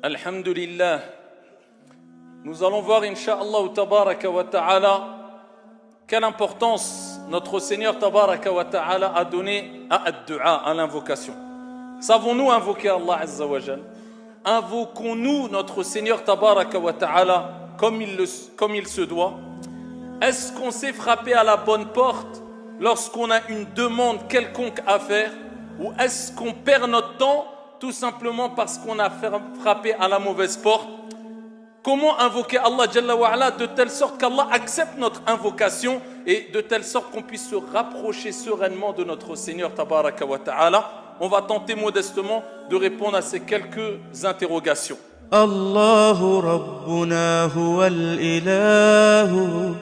Alhamdulillah. Nous allons voir, Inch'Allah Tabaraka wa Ta'ala, quelle importance notre Seigneur Tabaraka wa Ta'ala a donné à ad-du'a, à l'invocation. Savons-nous invoquer Allah Azza wa Jal? Invoquons-nous notre Seigneur Tabaraka wa Ta'ala comme il se doit? Est-ce qu'on sait frapper à la bonne porte lorsqu'on a une demande quelconque à faire? Ou est-ce qu'on perd notre temps tout simplement parce qu'on a frappé à la mauvaise porte? Comment invoquer Allah Jalla wa Ala de telle sorte qu'Allah accepte notre invocation et de telle sorte qu'on puisse se rapprocher sereinement de notre Seigneur Tabaraka wa Ta'ala? On va tenter modestement de répondre à ces quelques interrogations. Allahu Rabbuna huwal ilahu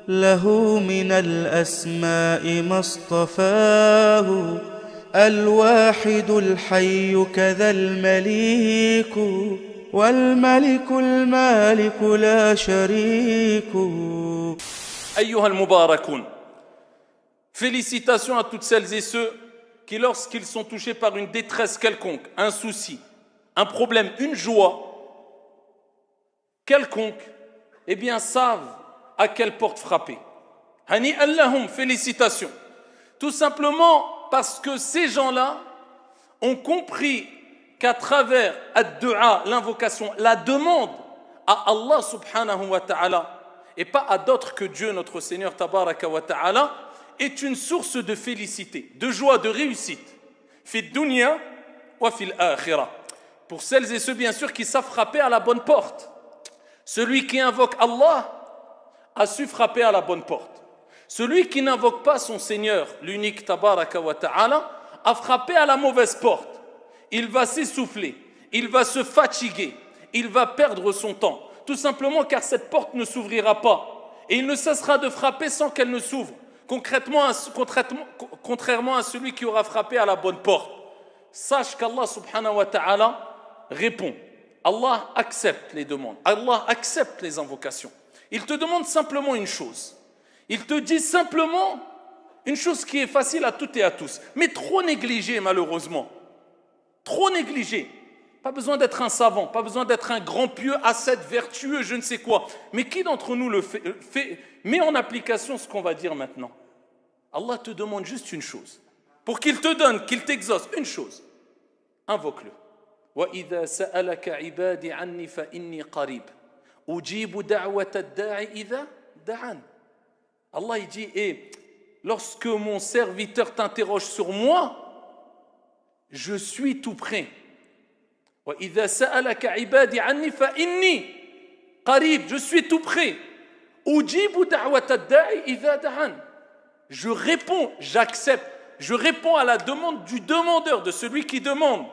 lahu minal asma'i mastafahu الواحد الحي كذا المليك والملك المالك لا شريك. أيها المباركون, félicitations à toutes celles et ceux qui, lorsqu'ils sont touchés par une détresse quelconque, un souci, un problème, une joie quelconque, eh bien savent à quelle porte frapper. Hani Allahum, félicitations. Tout simplement parce que ces gens-là ont compris qu'à travers ad-du'a, l'invocation, la demande à Allah subhanahu wa ta'ala et pas à d'autres que Dieu, notre Seigneur tabaraka wa ta'ala, est une source de félicité, de joie, de réussite. Fi dunya wa fil akhirah. Pour celles et ceux bien sûr qui savent frapper à la bonne porte. Celui qui invoque Allah a su frapper à la bonne porte. Celui qui n'invoque pas son Seigneur, l'unique Tabaraka wa Ta'ala, a frappé à la mauvaise porte. Il va s'essouffler, il va se fatiguer, il va perdre son temps. Tout simplement car cette porte ne s'ouvrira pas. Et il ne cessera de frapper sans qu'elle ne s'ouvre. Contrairement à celui qui aura frappé à la bonne porte. Sache qu'Allah subhanahu wa ta'ala répond. Allah accepte les demandes. Allah accepte les invocations. Il te demande simplement une chose. Il te dit simplement une chose qui est facile à toutes et à tous, mais trop négligée malheureusement. Trop négligée. Pas besoin d'être un savant, pas besoin d'être un grand pieux, ascète, vertueux, je ne sais quoi. Mais qui d'entre nous met en application ce qu'on va dire maintenant? Allah te demande juste une chose. Pour qu'il te donne, qu'il t'exauce, une chose. Invoque-le. وَإِذَا سَأَلَكَ عِبَادِ عَنِّي فَإِنِّي قَرِيبٌ أُجِيبُ دَعْوَةَ الدَّاعِ إِذَا دَعَانِ. Allah il dit, lorsque mon serviteur t'interroge sur moi, je suis tout prêt. وَإِذَا سَأَلَكَ عِبَادِ عَنِّي فَإِنِّي قَرِيبٌ. Je suis tout prêt. أُجِيبُ دَعْوَةَ الدَّاعِ إِذَا دَعَانِ. Je réponds, j'accepte. Je réponds à la demande du demandeur, de celui qui demande.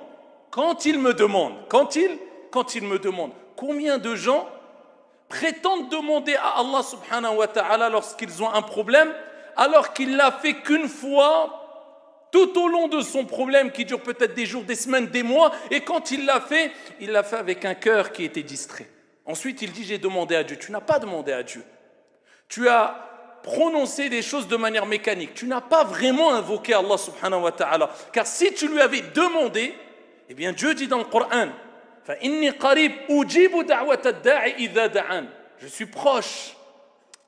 Quand il me demande, quand il me demande. Combien de gens prétendent demander à Allah subhanahu wa ta'ala lorsqu'ils ont un problème, alors qu'il l'a fait qu'une fois tout au long de son problème qui dure peut-être des jours, des semaines, des mois, et quand il l'a fait avec un cœur qui était distrait. Ensuite il dit j'ai demandé à Dieu. Tu n'as pas demandé à Dieu. Tu as prononcé des choses de manière mécanique. Tu n'as pas vraiment invoqué Allah subhanahu wa ta'ala. Car si tu lui avais demandé, eh bien Dieu dit dans le Coran, فَإِنِّي قَرِيبٌ أُجِيبُ دَعْوَةَ الدَّاعِ إِذَا دَعَانِ. Je suis proche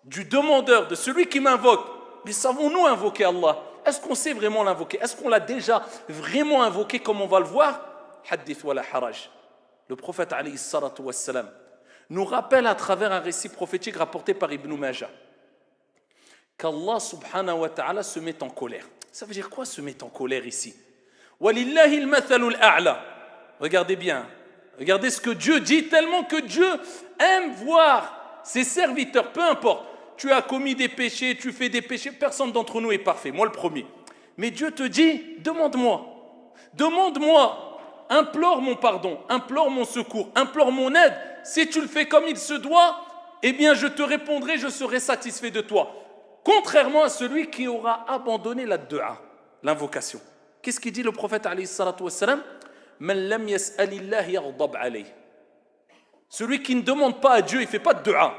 du demandeur, de celui qui m'invoque. Mais savons-nous invoquer Allah? Est-ce qu'on sait vraiment l'invoquer? Est-ce qu'on l'a déjà vraiment invoqué comme on va le voir? Hadith wa la haraj. Le prophète alayhi salatu wassalam nous rappelle à travers un récit prophétique rapporté par Ibn Majah qu'Allah subhanahu wa ta'ala se met en colère. Ça veut dire quoi se met en colère ici? وَلِلَّهِ الْمَثَلُ الْأَعْلَى. Regardez bien. Regardez ce que Dieu dit, tellement que Dieu aime voir ses serviteurs, peu importe. Tu as commis des péchés, tu fais des péchés, personne d'entre nous est parfait, moi le premier. Mais Dieu te dit, demande-moi, implore mon pardon, implore mon secours, implore mon aide. Si tu le fais comme il se doit, eh bien je te répondrai, je serai satisfait de toi. Contrairement à celui qui aura abandonné la du'a, l'invocation. Qu'est-ce qu'il dit le prophète alayhi salatu wassalam? Man lam yas'alillah yaghdab alayh. Celui qui ne demande pas à Dieu, il ne fait pas de du'a.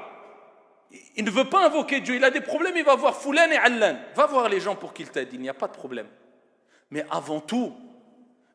Il ne veut pas invoquer Dieu, il a des problèmes, il va voir Foulan et Allan. Va voir les gens pour qu'ils t'aident, il n'y a pas de problème. Mais avant tout,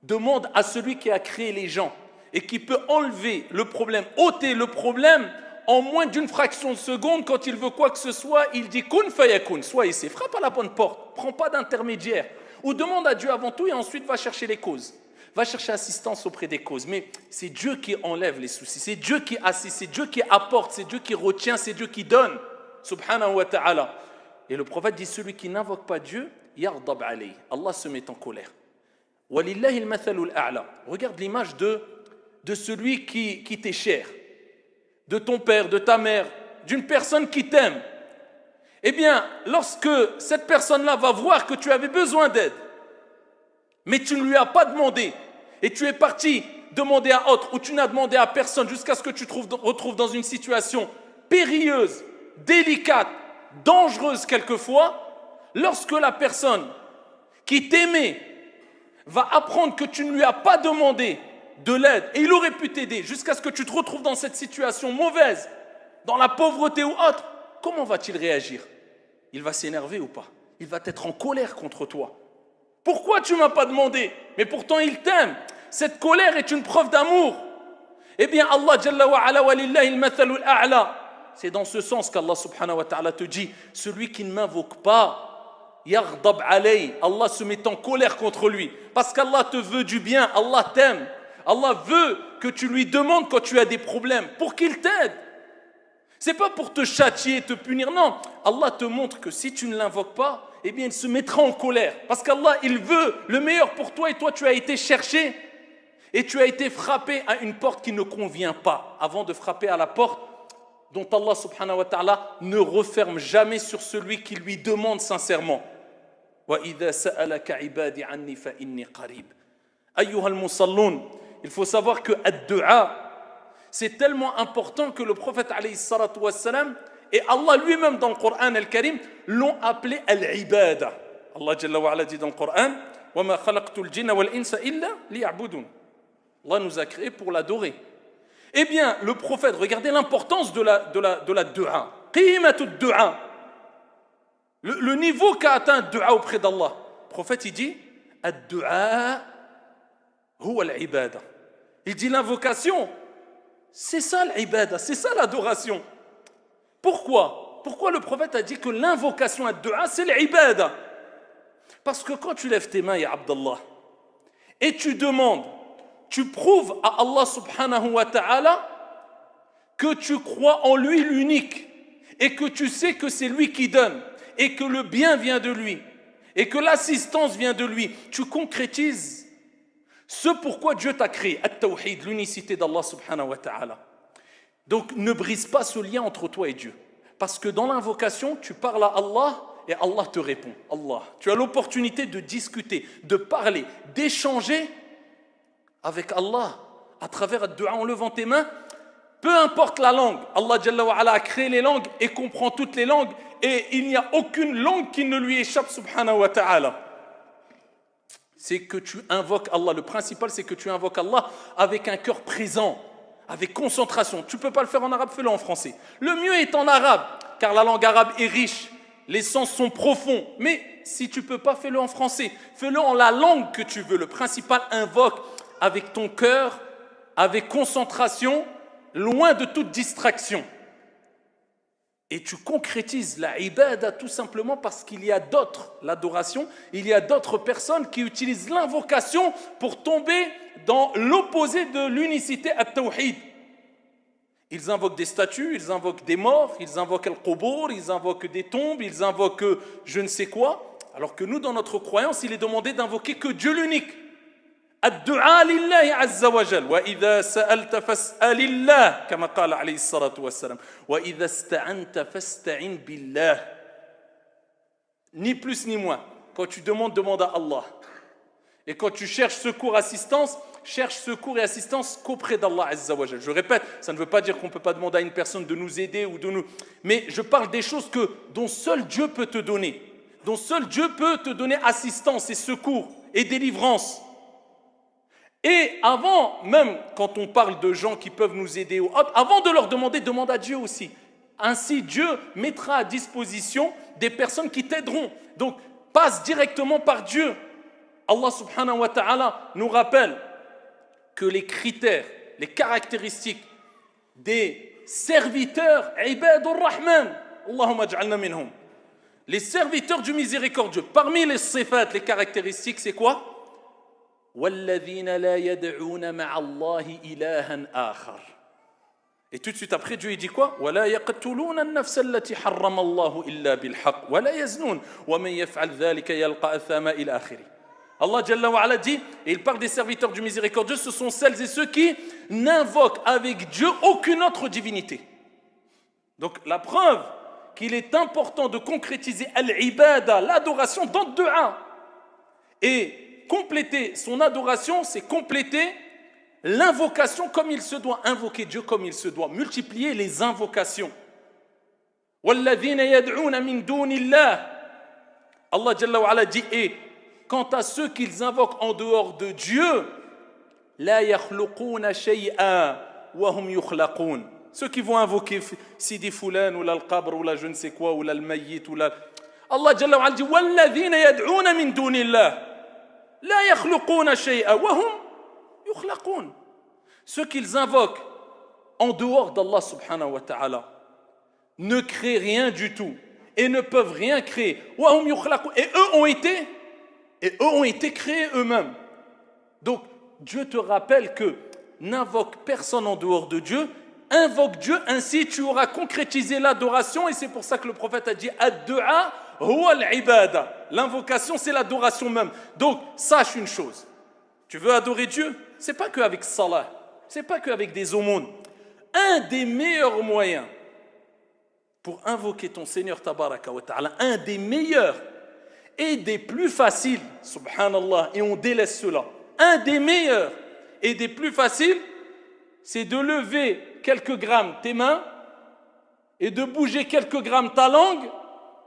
demande à celui qui a créé les gens et qui peut enlever le problème, ôter le problème en moins d'une fraction de seconde. Quand il veut quoi que ce soit, il dit kun fayakun, soit ici, frappe à la bonne porte, prends pas d'intermédiaire, ou demande à Dieu avant tout et ensuite va chercher les causes. Va chercher assistance auprès des causes. Mais c'est Dieu qui enlève les soucis, c'est Dieu qui assiste, c'est Dieu qui apporte, c'est Dieu qui retient, c'est Dieu qui donne. Subhanahu wa ta'ala. Et le prophète dit, celui qui n'invoque pas Dieu, yardab alayh. Allah se met en colère. Walillahi al-mathalul a'la. Regarde l'image de celui qui t'est cher, de ton père, de ta mère, d'une personne qui t'aime. Eh bien, lorsque cette personne-là va voir que tu avais besoin d'aide, mais tu ne lui as pas demandé, et tu es parti demander à autre, ou tu n'as demandé à personne, jusqu'à ce que tu te retrouves dans une situation périlleuse, délicate, dangereuse quelquefois, lorsque la personne qui t'aimait va apprendre que tu ne lui as pas demandé de l'aide, et il aurait pu t'aider, jusqu'à ce que tu te retrouves dans cette situation mauvaise, dans la pauvreté ou autre, comment va-t-il réagir? Il va s'énerver ou pas? Il va être en colère contre toi. Pourquoi tu ne m'as pas demandé? Mais pourtant il t'aime. Cette colère est une preuve d'amour. Eh bien Allah Jalla wa ala wa lillahi al-mathalul a'la. C'est dans ce sens qu'Allah subhanahu wa ta'ala te dit, celui qui ne m'invoque pas, yaghdab alayh, Allah se met en colère contre lui. Parce qu'Allah te veut du bien, Allah t'aime. Allah veut que tu lui demandes quand tu as des problèmes, pour qu'il t'aide. C'est pas pour te châtier, te punir, non. Allah te montre que si tu ne l'invoques pas, eh bien il se mettra en colère. Parce qu'Allah, il veut le meilleur pour toi, et toi tu as été cherché et tu as été frappé à une porte qui ne convient pas, avant de frapper à la porte dont Allah subhanahu wa ta'ala ne referme jamais sur celui qui lui demande sincèrement. وَإِذَا سَأَلَكَ عِبَادِ عَنِّي فَإِنِّي قَرِيبٌ. أيها المصلون, il faut savoir que ad-du'a, c'est tellement important que le prophète alayhi salatu wassalam et Allah lui-même dans le Coran al-Karim l'ont appelé al-ibada. Allah Jalla wa ala dit dans le Coran, وَمَا خَلَقْتُ الْجِنَّ وَالْإِنسَ إِلَّا لِيَعْبُدُونَ. Allah nous a créés pour l'adorer. Eh bien, le prophète, regardez l'importance de la du'a. Qimatu du'a. Le niveau qu'a atteint le du'a auprès d'Allah. Le prophète, il dit, ad-du'a huwa al-ibada. Il dit l'invocation, c'est ça l'ibada, c'est ça l'adoration. Pourquoi le prophète a dit que l'invocation à du'a, c'est l'ibada? Parce que quand tu lèves tes mains, ya Abdallah, et tu demandes, tu prouves à Allah subhanahu wa ta'ala que tu crois en lui l'unique, et que tu sais que c'est lui qui donne, et que le bien vient de lui, et que l'assistance vient de lui. Tu concrétises ce pourquoi Dieu t'a créé, at-tawhid, l'unicité d'Allah subhanahu wa ta'ala. Donc ne brise pas ce lien entre toi et Dieu. Parce que dans l'invocation, tu parles à Allah et Allah te répond. Allah. Tu as l'opportunité de discuter, de parler, d'échanger avec Allah à travers ad-du'a en levant tes mains. Peu importe la langue, Allah Jalla wa ala a créé les langues et comprend toutes les langues, et il n'y a aucune langue qui ne lui échappe subhanahu wa ta'ala. C'est que tu invoques Allah. Le principal, c'est que tu invoques Allah avec un cœur présent, avec concentration. Tu ne peux pas le faire en arabe, fais-le en français. Le mieux est en arabe, car la langue arabe est riche, les sens sont profonds. Mais si tu ne peux pas, fais-le en français. Fais-le en la langue que tu veux. Le principal, invoque avec ton cœur, avec concentration, loin de toute distraction. Et tu concrétises la ibada tout simplement parce qu'il y a d'autres, l'adoration, il y a d'autres personnes qui utilisent l'invocation pour tomber dans l'opposé de l'unicité at-tawhid. Ils invoquent des statues, ils invoquent des morts, ils invoquent al-qubour, ils invoquent des tombes, ils invoquent je ne sais quoi, alors que nous, dans notre croyance, il est demandé d'invoquer que Dieu l'unique. الدعاء لله عز وجل وإذا سألت فاسأل الله كما قال عليه الصلاة والسلام وإذا استعنت فاستعن بالله. Ni plus ni moins. Quand tu demandes, demande à Allah. Et quand tu cherches secours, assistance, cherche secours et assistance qu'auprès d'Allah Azza wa Jal. Je répète, ça ne veut pas dire qu'on ne peut pas demander à une personne de nous aider ou de nous... Mais je parle des choses dont seul Dieu peut te donner. Dont seul Dieu peut te donner assistance et secours et délivrance. Et avant, même quand on parle de gens qui peuvent nous aider, avant de leur demander, demande à Dieu aussi. Ainsi, Dieu mettra à disposition des personnes qui t'aideront. Donc, passe directement par Dieu. Allah subhanahu wa ta'ala nous rappelle que les critères les caractéristiques des serviteurs ibadur rahman. Allahumma ij'alna minhum. Les serviteurs du miséricordieux. Parmi les sifat, les caractéristiques, c'est quoi? وَالَّذِينَ لَا يَدْعُونَ مَعَ اللَّهِ إِلَهًا آخَرَ. Et tout de suite après, Dieu il dit quoi? وَلَا يَقْتُلُونَ النَّفْسَ الَّتِي حَرَّمَ اللَّهُ إِلَّا بِالْحَقِّ وَلَا يَزْنُونَ وَمَنْ يَفْعَلْ ذَلِكَ يَلْقَى أَثَامًا إِلَى آخِرِهِ. Allah Jalla wa Ala dit, et il parle des serviteurs du miséricordieux, ce sont celles et ceux qui n'invoquent avec Dieu aucune autre divinité. Donc la preuve qu'il est important de concrétiser al-ibada, l'adoration dans le dua. Et compléter son adoration, c'est compléter l'invocation comme il se doit, invoquer Dieu comme il se doit, multiplier les invocations. وَالَّذِينَ يَدْعُونَ مِن دُونِ اللَّهِ. Allah Jalla wa Ala dit, et quant à ceux qu'ils invoquent en dehors de Dieu, لَا يَخْلُقُونَ شَيْئًا وَهُمْ يُخْلَقُونَ. Ceux qui vont invoquer Sidi Fulan ou l'Al-Qabr ou la je ne sais quoi ou l'Al-Mayyit ou la... Allah Jalla wa Ala dit وَالَّذِينَ يَدْعُونَ مِن دُونِ اللَّهِ لَا يَخْلُقُونَ شَيْئًا وَهُمْ يُخْلَقُونَ. Ceux qu'ils invoquent en dehors d'Allah subhanahu wa ta'ala ne créent rien du tout et ne peuvent rien créer. وَهُمْ يُخْلَقُونَ. Et eux ont été créés eux-mêmes. Donc Dieu te rappelle que n'invoque personne en dehors de Dieu. Invoque Dieu, ainsi tu auras concrétisé l'adoration, et c'est pour ça que le prophète a dit ad-du'a huwa al-ibada. L'invocation, c'est l'adoration même. Donc, sache une chose. Tu veux adorer Dieu? C'est pas qu'avec salat, c'est pas qu'avec des aumônes. Un des meilleurs moyens pour invoquer ton Seigneur tabaraka wa ta'ala, un des meilleurs et des plus faciles, subhanallah, et on délaisse cela. Un des meilleurs et des plus faciles, c'est de lever quelques grammes tes mains et de bouger quelques grammes ta langue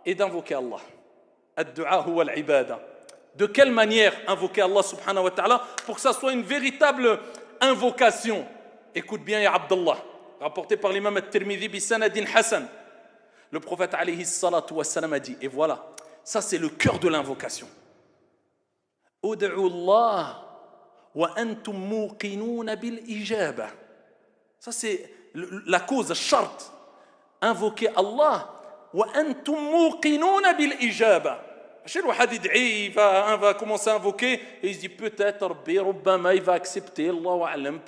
et d'invoquer Allah. Ad-du'a huwa al-ibada. De quelle manière invoquer Allah subhanahu wa ta'ala pour que ça soit une véritable invocation? Écoute bien, ya Abdallah, rapporté par l'imam al-Tirmidhi bi sanadin hasan. Le prophète alayhi salatu wa salam a dit, et voilà, ça c'est le cœur de l'invocation. Ud'u Allah wa antum muqinuna bil ijaba. Ça c'est la cause, le charte. Invoquer Allah. Wa antum muqinuna bil ijaba. Chez le hadith, il va commencer à invoquer et il se dit peut-être Rabbi, Rabbama, il va accepter. Allahu a'lam,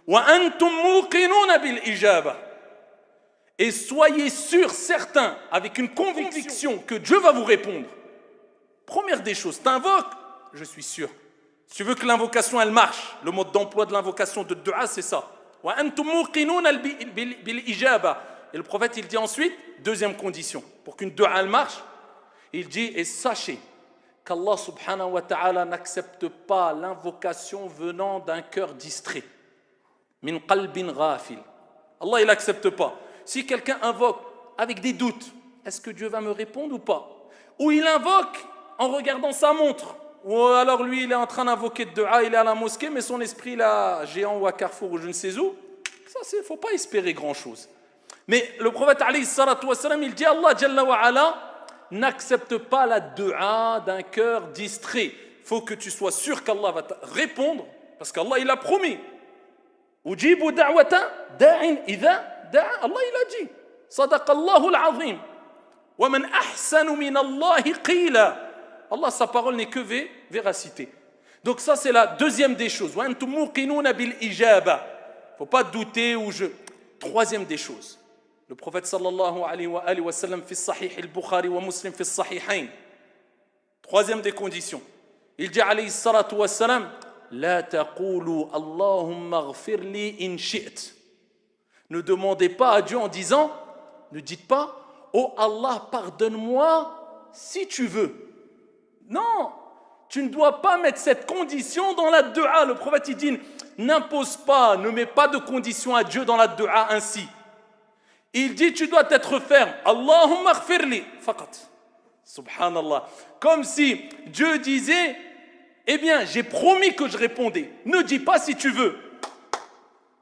Wa antum muqinuna bil ijaba. Et soyez sûrs, certains, avec une conviction que Dieu va vous répondre. Première des choses, t'invoques, je suis sûr. Si tu veux que l'invocation elle marche, le mode d'emploi de l'invocation de dua, c'est ça. Wa antum muqinuna bil ijaba. Et le prophète il dit ensuite, deuxième condition, pour qu'une dua elle marche, il dit, et sachez qu'Allah subhanahu wa ta'ala n'accepte pas l'invocation venant d'un cœur distrait. Min qalbin ghafil. Allah il n'accepte pas. Si quelqu'un invoque avec des doutes, est-ce que Dieu va me répondre ou pas? Ou il invoque en regardant sa montre, ou alors lui il est en train d'invoquer de dua, il est à la mosquée, mais son esprit il est à Géant ou à Carrefour ou je ne sais où, ça il ne faut pas espérer grand chose. Mais le prophète alayhi salatu wassalam, il dit Allah Jalla wa Ala n'accepte pas la dua d'un cœur distrait. Il faut que tu sois sûr qu'Allah va te répondre, parce qu'Allah il a promis. Ujibu da'wata da'in idha da'a. Allah il a dit. Sadaqa Allahu al-azim. Wa man ahsanu min Allahi qila. Allah sa parole n'est que véracité. Donc ça c'est la deuxième des choses. Wa antum muqinuna bil ijaba. Faut pas douter ou je. Troisième des choses. Le prophète sallallahu alayhi wa sallam fi sahih al-Bukhari wa Muslim fi sahihain. Troisième des conditions. Il dit alayhi salatu wa salam la taqulu Allahumma ighfir li in shi'ta. Ne demandez pas à Dieu en disant, ne dites pas oh Allah pardonne-moi si tu veux. Non, tu ne dois pas mettre cette condition dans la dua. Le prophète il dit n'impose pas, ne mets pas de condition à Dieu dans la dua ainsi. Il dit tu dois être ferme. Allahumma ighfirli faqat. Subhanallah. Comme si Dieu disait eh bien j'ai promis que je répondais. Ne dis pas si tu veux.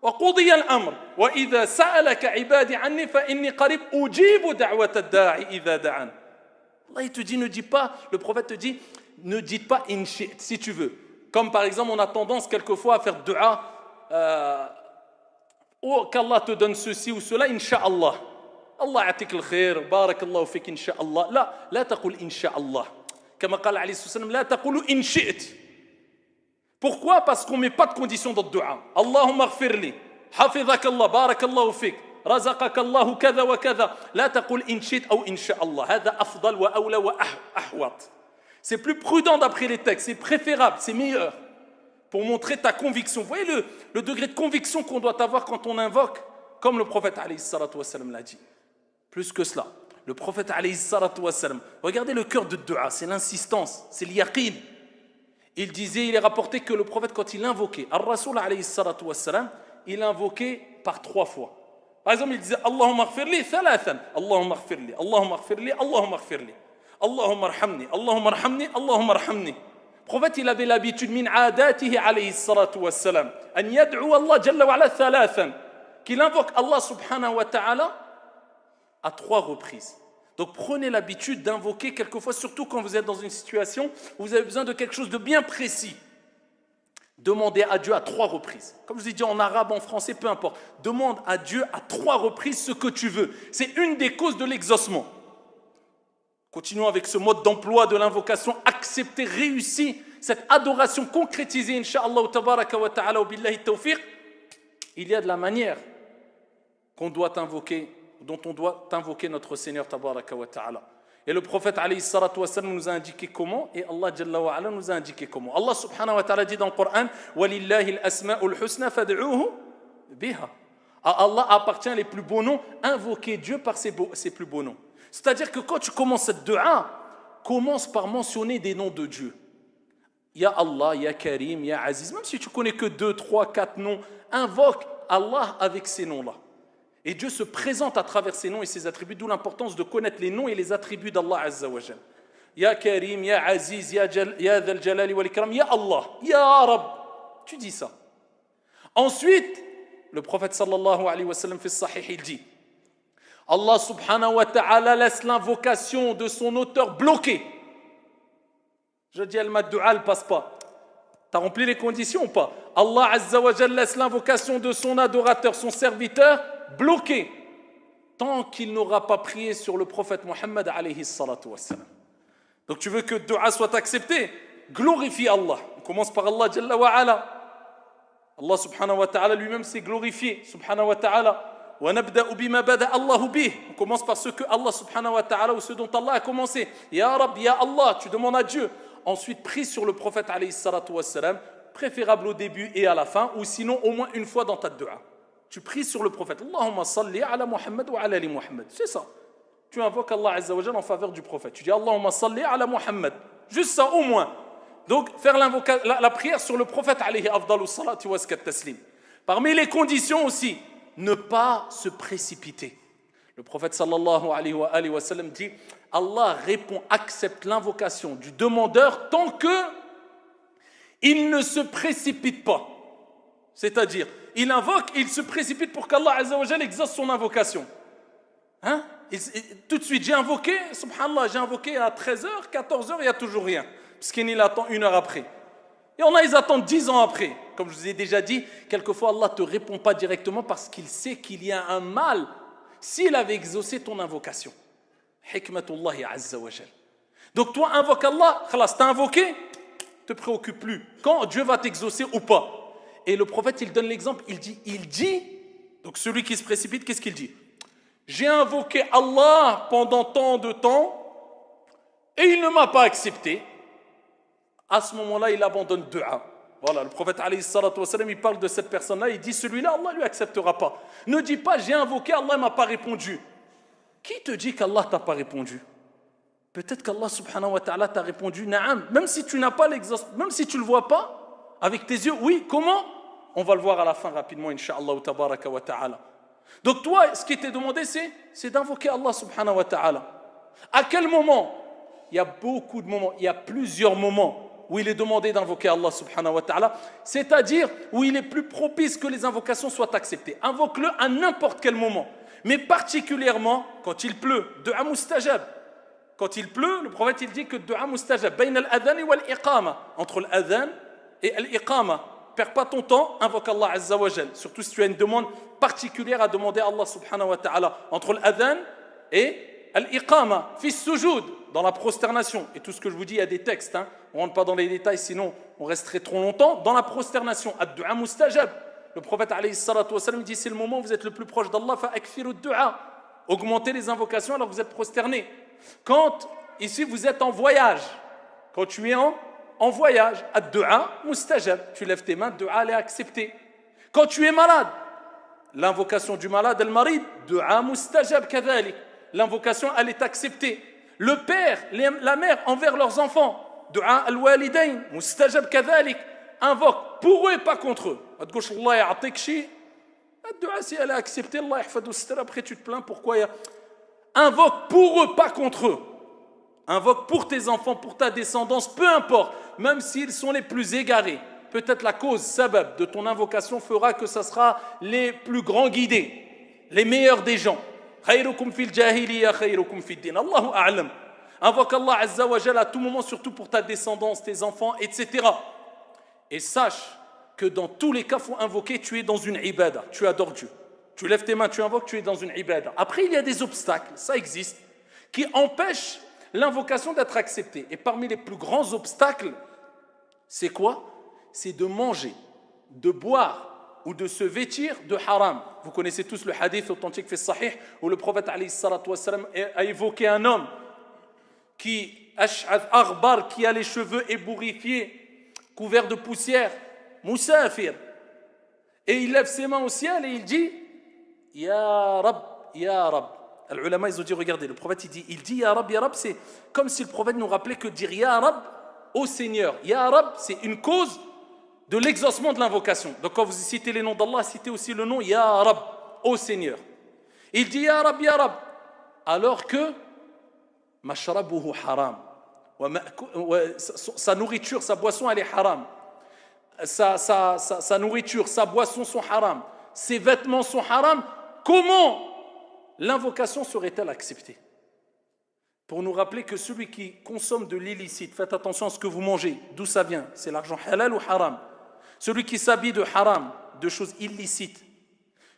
وقضي الأمر وإذا سألك عبادي عني فإني قريب أجيب دعوة الداعي إذا دعان. Allah il te dit ne dis pas, le prophète te dit ne dites pas in shi't si tu veux. Comme par exemple on a tendance quelquefois à faire dua oh, qu'Allah te donne ceci ou cela, Inch'Allah. Allah atik al-khair, barakallahu fik, Inch'Allah. La taqul Inch'Allah. Comme قال عليه الصلاة والسلام, la taqulu in shi'it. Pourquoi? Parce qu'on ne met pas de condition dans le dua. Allahumma ghfirli, hafidhakallah, barakallahu fik, razaqakallahu kada wa kada. La taqul in shi'it ou Inch'Allah. Hada afdal wa awla wa ahwat. C'est plus prudent d'après les textes, c'est préférable, c'est meilleur. Pour montrer ta conviction. Vous voyez le degré de conviction qu'on doit avoir quand on invoque, comme le prophète alayhi salatu wassalam l'a dit. Plus que cela, le prophète alayhi salatu wassalam, regardez le cœur de dua, c'est l'insistance, c'est l'yaqin. Il disait, il est rapporté que le prophète, quand il invoquait, al-Rasoul alayhi salatu wassalam, il invoquait par 3 fois. Par exemple, il disait, Allahumma ghfirli thalathan, Allahumma ghfirli, Allahumma ghfirli, Allahumma ghfirli, Allahumma arhamni, Allahumma arhamni, Allahumma arhamni. Le prophète, il avait l'habitude, min adatihi alayhi salatu wassalam, an yad'u Allah jalla wa ala thalathan, qu'il invoque Allah subhanahu wa ta'ala à 3 reprises. Donc prenez l'habitude d'invoquer quelquefois, surtout quand vous êtes dans une situation où vous avez besoin de quelque chose de bien précis. Demandez à Dieu à 3 reprises. Comme je vous ai dit en arabe, en français, peu importe. Demande à Dieu à 3 reprises ce que tu veux. C'est une des causes de l'exaucement. Continuons avec ce mode d'emploi de l'invocation accepté, réussi, cette adoration concrétisée, Inch'Allah, tabaraka wa ta'ala, wa billahi tawfiq. Il y a de la manière qu'on doit invoquer, dont on doit invoquer notre Seigneur tabaraka wa ta'ala. Et le prophète alayhi salatu wa sallam nous a indiqué comment, et Allah jalla wa ala nous a indiqué comment. Allah subhanahu wa ta'ala dit dans le Coran, walillahi al-asma'ul husna fad'uhu biha. À Allah appartient les plus beaux noms, invoquez Dieu par ses plus beaux noms. C'est-à-dire que quand tu commences cette dua, commence par mentionner des noms de Dieu. Ya Allah, Ya Karim, Ya Aziz. Même si tu connais que 2, 3, 4 noms, invoque Allah avec ces noms-là. Et Dieu se présente à travers ses noms et ses attributs, d'où l'importance de connaître les noms et les attributs d'Allah Azza wa Jal. Ya Karim, Ya Aziz, Ya Dhal Jalali wal Ikram, Ya Allah, Ya Rab. Tu dis ça. Ensuite, le prophète sallallahu alayhi wa sallam fait sahih, il dit, Allah subhanahu wa ta'ala laisse l'invocation de son auteur bloquée. Je dis, al-maddu'a ne passe pas. Tu as rempli les conditions ou pas? Allah Azza wa Jal laisse l'invocation de son adorateur, son serviteur, bloqué, tant qu'il n'aura pas prié sur le prophète Mohammed alayhi salatu wassalam. Donc tu veux que le dua soit accepté? Glorifie Allah. On commence par Allah Jalla wa ala. Allah subhanahu wa ta'ala lui-même s'est glorifié, subhanahu wa ta'ala. On commence par ce que Allah subhanahu wa ta'ala ou ce dont Allah a commencé. Ya Rab, Ya Allah, tu demandes à Dieu. Ensuite, prie sur le prophète alayhi salatu wassalam, préférable au début et à la fin, ou sinon au moins une fois dans ta dua. Tu pries sur le prophète. Allahumma salli ala Muhammad wa ala ali Muhammad. C'est ça. Tu invoques Allah Azza wa Jalla en faveur du prophète. Tu dis Allahumma salli ala Muhammad. Juste ça au moins. Donc faire la prière sur le prophète alayhi afdalu salati wa askat taslim. Parmi les conditions aussi, ne pas se précipiter. Le prophète sallallahu alayhi wa sallam dit, Allah répond, accepte l'invocation du demandeur tant que il ne se précipite pas. C'est-à-dire, il invoque, il se précipite pour qu'Allah Azza wa Jal exauce son invocation. Hein? Tout de suite, j'ai invoqué, subhanallah, j'ai invoqué à 13h, 14h, il n'y a toujours rien. Parce qu'il attend 1 heure après. Et on a, ils attendent 10 ans après. Comme je vous ai déjà dit, quelquefois Allah ne te répond pas directement parce qu'il sait qu'il y a un mal s'il avait exaucé ton invocation. Hikmatullahi Azza wa Jal. Donc toi, invoque Allah, khalas, t'as invoqué, ne te préoccupe plus. Quand Dieu va t'exaucer ou pas. Et le prophète, il donne l'exemple, il dit, donc celui qui se précipite, qu'est-ce qu'il dit? J'ai invoqué Allah pendant tant de temps et il ne m'a pas accepté. À ce moment-là, il abandonne dua. Voilà, le prophète alayhi salatu wa sallam, il parle de cette personne-là, il dit celui-là, Allah ne lui acceptera pas. Ne dis pas j'ai invoqué, Allah ne m'a pas répondu. Qui te dit qu'Allah ne t'a pas répondu? Peut-être qu'Allah subhanahu wa ta'ala t'a répondu na'am, même si tu n'as pas l'exaucement, même si tu ne le vois pas avec tes yeux. Oui, comment? On va le voir à la fin rapidement, incha'Allah tabaraka wa ta'ala. Donc toi, ce qui t'est demandé, c'est d'invoquer Allah subhanahu wa ta'ala. À quel moment? Il y a beaucoup de moments, il y a plusieurs moments où il est demandé d'invoquer Allah subhanahu wa ta'ala, c'est-à-dire où il est plus propice que les invocations soient acceptées. Invoque-le à n'importe quel moment, mais particulièrement quand il pleut, du'a mustajab. Quand il pleut, le prophète il dit que du'a mustajab, bain al-adhan wal-iqama, entre l'adhan et l'iqama. perds pas ton temps, invoque Allah Azza wa Jal. Surtout si tu as une demande particulière à demander à Allah subhanahu wa ta'ala. Entre l'adhan et l'iqama, fi sujoud, dans la prosternation. Et tout ce que je vous dis, il y a des textes. Hein. On ne rentre pas dans les détails, sinon on resterait trop longtemps. Dans la prosternation, ad-du'a mustajab. Le prophète alayhi salatu wa sallam dit, c'est le moment où vous êtes le plus proche d'Allah, fa'akfiru ad-du'a. Augmentez les invocations alors que vous êtes prosterné. Quand, ici, vous êtes en voyage, quand tu es en voyage, ad-du'a mustajab, tu lèves tes mains, ad-du'a elle est acceptée. Quand tu es malade, l'invocation du malade, al-marid, du'a mustajab kadhalik, l'invocation elle est acceptée. Le père, la mère envers leurs enfants, du'a al-walidayn, mustajab kadhalik, invoque pour eux et pas contre eux. Allah ya'atik shi, ad-du'a si elle est acceptée, Allah yahfadou sitra, après tu te plains pourquoi invoque pour eux, pas contre eux. Invoque pour tes enfants, pour ta descendance, peu importe, même s'ils sont les plus égarés. Peut-être la cause, sabab, de ton invocation fera que ça sera les plus grands guidés, les meilleurs des gens. Khayrukum fil jahiliya, khayrukum fid din. Allahu a'lam. Invoque Allah Azza wa Jalla à tout moment, surtout pour ta descendance, tes enfants, etc. Et sache que dans tous les cas, il faut invoquer, tu es dans une ibada, tu adores Dieu. Tu lèves tes mains, tu invoques, tu es dans une ibada. Après, il y a des obstacles, ça existe, qui empêchent l'invocation d'être acceptée. Et parmi les plus grands obstacles, c'est quoi? C'est de manger, de boire ou de se vêtir de haram. Vous connaissez tous le hadith authentique fait sahih où le prophète alayhi salatu wa sallam a évoqué un homme qui a les cheveux ébouriffés, couverts de poussière, musafir. Et il lève ses mains au ciel et il dit Ya Rab, Ya Rab. Les ulama, ils ont dit, regardez, le prophète, il dit Ya Rab, c'est comme si le prophète nous rappelait que dire Ya Rab au Seigneur. Ya Rab, c'est une cause de l'exaucement de l'invocation. Donc quand vous citez les noms d'Allah, citez aussi le nom Ya Rab, au Seigneur. Il dit Ya Rab, alors que mashrabuhu haram. Sa nourriture, sa boisson, elle est haram. Sa nourriture, sa boisson sont haram. Ses vêtements sont haram. Comment l'invocation serait-elle acceptée? Pour nous rappeler que celui qui consomme de l'illicite, faites attention à ce que vous mangez, d'où ça vient, c'est l'argent halal ou haram. Celui qui s'habille de haram, de choses illicites,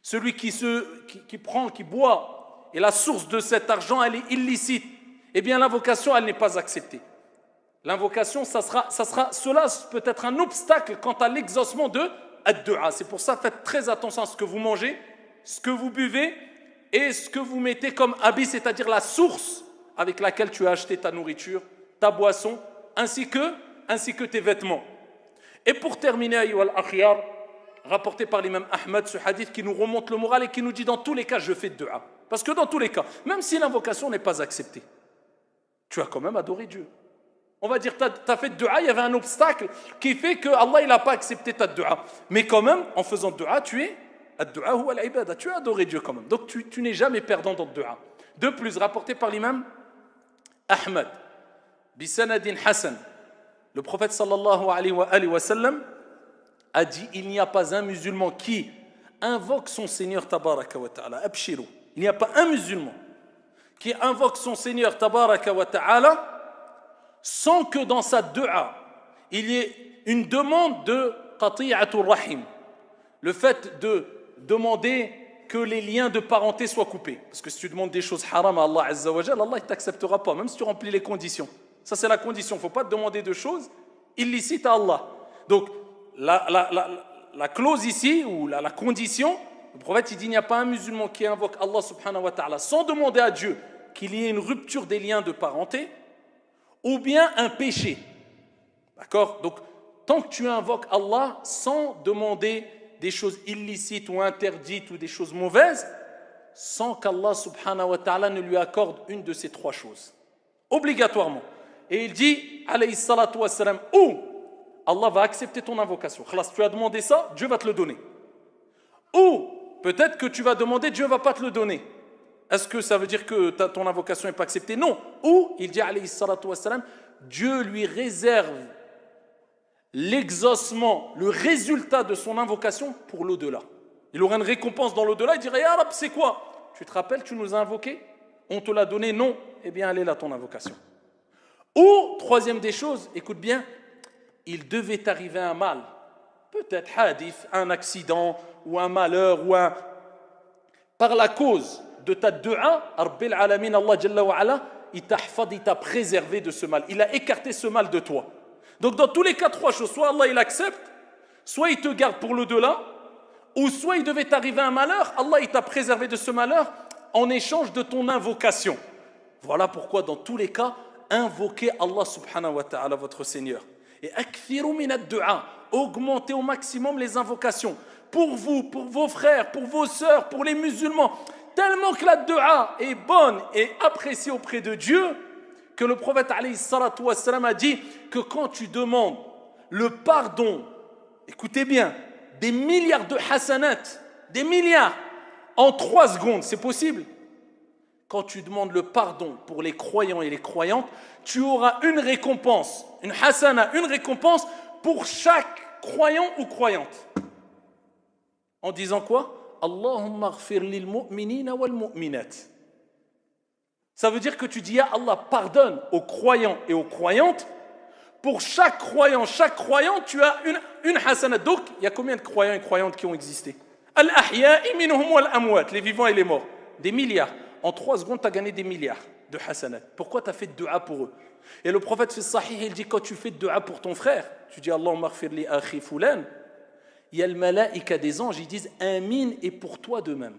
celui qui prend, qui boit, et la source de cet argent, elle est illicite, eh bien l'invocation, elle n'est pas acceptée. L'invocation, cela peut être un obstacle quant à l'exaucement de ad-du'a. C'est pour ça, faites très attention à ce que vous mangez, ce que vous buvez, et ce que vous mettez comme habit, c'est-à-dire la source avec laquelle tu as acheté ta nourriture, ta boisson, ainsi que tes vêtements. Et pour terminer, ayyuha al-akhyar, rapporté par l'imam Ahmad, ce hadith qui nous remonte le moral et qui nous dit dans tous les cas, je fais de dua. Parce que dans tous les cas, même si l'invocation n'est pas acceptée, tu as quand même adoré Dieu. On va dire, tu as fait de dua, il y avait un obstacle qui fait que Allah il n'a pas accepté ta dua. Mais quand même, en faisant de dua, tu as adoré Dieu quand même. Donc tu n'es jamais perdant dans le dua. De plus, rapporté par l'imam Ahmad, bisanadin Hassan, le prophète sallallahu alayhi wa sallam a dit, il n'y a pas un musulman qui invoque son Seigneur tabaraka wa ta'ala, abshiru, il n'y a pas un musulman qui invoque son Seigneur tabaraka wa ta'ala sans que dans sa dua il y ait une demande de qati'atul rahim, le fait de demander que les liens de parenté soient coupés. Parce que si tu demandes des choses haram à Allah Azza wa Jal, Allah ne t'acceptera pas, même si tu remplis les conditions. Ça c'est la condition, il ne faut pas te demander de choses illicites à Allah. Donc la clause ici, ou la condition, le prophète il dit, il n'y a pas un musulman qui invoque Allah subhanahu wa ta'ala sans demander à Dieu qu'il y ait une rupture des liens de parenté, ou bien un péché. D'accord? Donc tant que tu invoques Allah sans demander des choses illicites ou interdites ou des choses mauvaises, sans qu'Allah subhanahu wa ta'ala ne lui accorde une de ces trois choses. Obligatoirement. Et il dit, alayhi salatu wa salam, ou Allah va accepter ton invocation. Khalas, tu as demandé ça, Dieu va te le donner. Ou peut-être que tu vas demander, Dieu ne va pas te le donner. Est-ce que ça veut dire que ton invocation n'est pas acceptée? Non. Ou, il dit, alayhi salatu wa salam, Dieu lui réserve l'exaucement, le résultat de son invocation pour l'au-delà. Il aura une récompense dans l'au-delà, il dirait, Ya Rab, c'est quoi? Tu te rappelles, tu nous as invoqué? On te l'a donné? Non. Eh bien, elle est là, ton invocation. Ou, troisième des choses, écoute bien, il devait arriver un mal, peut-être hadith, un accident ou un malheur par la cause de ta dua, Rabbil Alamin, Allah Jalla wa Ala, il t'a préservé de ce mal. Il a écarté ce mal de toi. Donc dans tous les cas, 3 choses. Soit Allah il accepte, soit il te garde pour l'au-delà, ou soit il devait t'arriver un malheur, Allah il t'a préservé de ce malheur en échange de ton invocation. Voilà pourquoi dans tous les cas, invoquez Allah subhanahu wa ta'ala, votre Seigneur. Et akthiru min ad-du'a, augmentez au maximum les invocations. Pour vous, pour vos frères, pour vos sœurs, pour les musulmans. Tellement que la dua est bonne et appréciée auprès de Dieu, que le prophète alayhi salatu wassalam a dit que quand tu demandes le pardon, écoutez bien, des milliards de hasanat, des milliards, en 3 secondes, c'est possible? Quand tu demandes le pardon pour les croyants et les croyantes, tu auras une récompense, une hasana, une récompense pour chaque croyant ou croyante. En disant quoi? Allahumma ghfir lil mu'minina wal mu'minat. Ça veut dire que tu dis, ya Allah, pardonne aux croyants et aux croyantes. Pour chaque croyant, tu as une hasana. Donc, il y a combien de croyants et croyantes qui ont existé? Al-ahya'i minhum wal amwat, les vivants et les morts. Des milliards. En 3 secondes, tu as gagné des milliards de hasanat. Pourquoi tu as fait de dua pour eux? Et le prophète fait sahih, il dit, quand tu fais de dua pour ton frère, tu dis, Allahumma ghfir li akhi fulan, il y a le malaïka des anges, ils disent Amin et pour toi de même.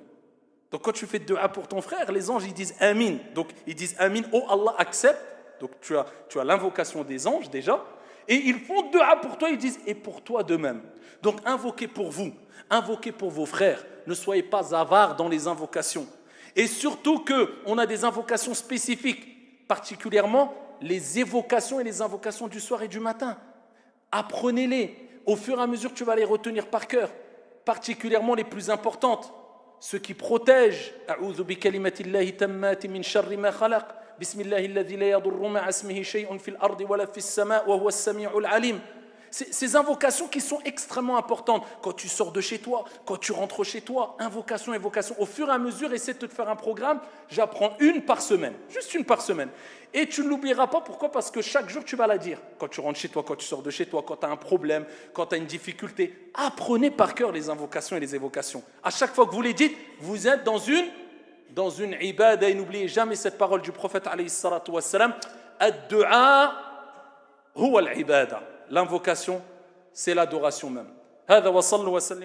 Donc quand tu fais de dua pour ton frère, les anges ils disent Amin. Donc ils disent Amin, oh Allah accepte. Donc tu as l'invocation des anges déjà. Et ils font de dua pour toi, ils disent et pour toi de même. Donc invoquez pour vous, invoquez pour vos frères. Ne soyez pas avares dans les invocations. Et surtout qu'on a des invocations spécifiques, particulièrement les évocations et les invocations du soir et du matin. Apprenez-les. Au fur et à mesure, tu vas les retenir par cœur, particulièrement les plus importantes, ceux qui protègent. A'udhu bi kalimatillahi tammati min sharri ma khalaq. Bismillahi alladhi la yadurru ma'a ismihi shay'un fil ardi wa la fis sama' wa huwa as-sami'ul 'alim. Ces invocations qui sont extrêmement importantes. Quand tu sors de chez toi, quand tu rentres chez toi, invocation. Au fur et à mesure, essaie de te faire un programme. J'apprends une par semaine, juste une par semaine. Et tu ne l'oublieras pas. Pourquoi? Parce que chaque jour, tu vas la dire. Quand tu rentres chez toi, quand tu sors de chez toi, quand tu as un problème, quand tu as une difficulté. Apprenez par cœur les invocations et les évocations. À chaque fois que vous les dites, vous êtes dans une ibada. Et n'oubliez jamais cette parole du prophète alayhi salatu wassalam. Ad-du'a huwa al-ibada. L'invocation, c'est l'adoration même. هذا وصلوا وسلم